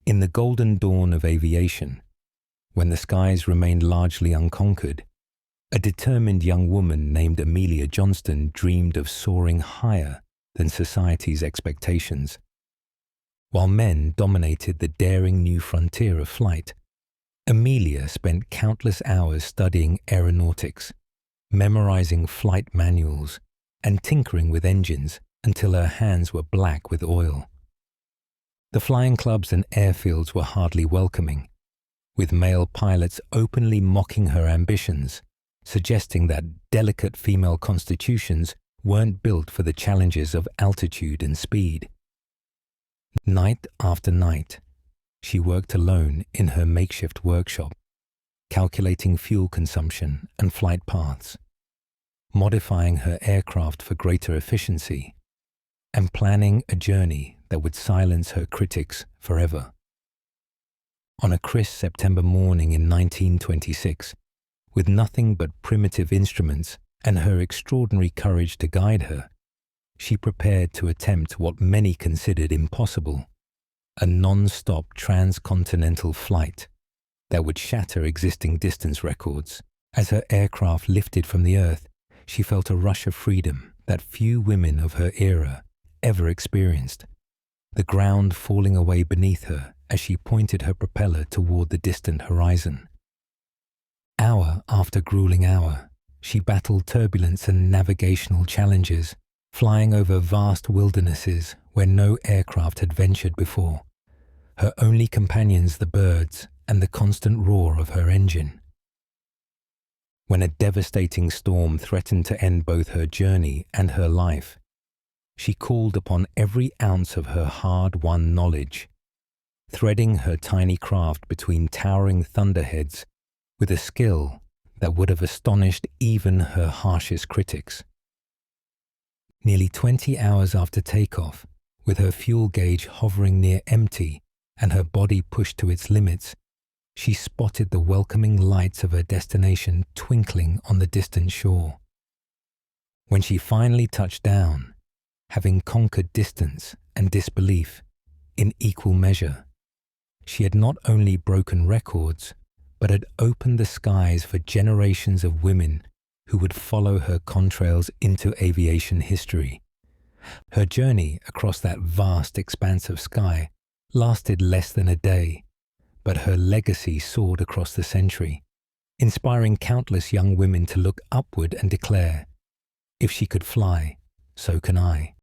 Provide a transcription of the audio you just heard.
In the golden dawn of aviation, when the skies remained largely unconquered, a determined young woman named Amelia Johnston dreamed of soaring higher than society's expectations. While men dominated the daring new frontier of flight, Amelia spent countless hours studying aeronautics, memorizing flight manuals, and tinkering with engines until her hands were black with oil. The flying clubs and airfields were hardly welcoming, with male pilots openly mocking her ambitions, suggesting that delicate female constitutions weren't built for the challenges of altitude and speed. Night after night, she worked alone in her makeshift workshop, calculating fuel consumption and flight paths, modifying her aircraft for greater efficiency, and planning a journey that would silence her critics forever. On a crisp September morning in 1926, with nothing but primitive instruments and her extraordinary courage to guide her, she prepared to attempt what many considered impossible, a non-stop transcontinental flight that would shatter existing distance records. As her aircraft lifted from the earth, she felt a rush of freedom that few women of her era ever experienced, the ground falling away beneath her as she pointed her propeller toward the distant horizon. Hour after grueling hour, she battled turbulence and navigational challenges, flying over vast wildernesses where no aircraft had ventured before, her only companions the birds and the constant roar of her engine. When a devastating storm threatened to end both her journey and her life, she called upon every ounce of her hard-won knowledge, threading her tiny craft between towering thunderheads with a skill that would have astonished even her harshest critics. Nearly 20 hours after takeoff, with her fuel gauge hovering near empty and her body pushed to its limits, she spotted the welcoming lights of her destination twinkling on the distant shore. When she finally touched down, having conquered distance and disbelief in equal measure, she had not only broken records, but had opened the skies for generations of women who would follow her contrails into aviation history. Her journey across that vast expanse of sky lasted less than a day, but her legacy soared across the century, inspiring countless young women to look upward and declare, "If she could fly, so can I."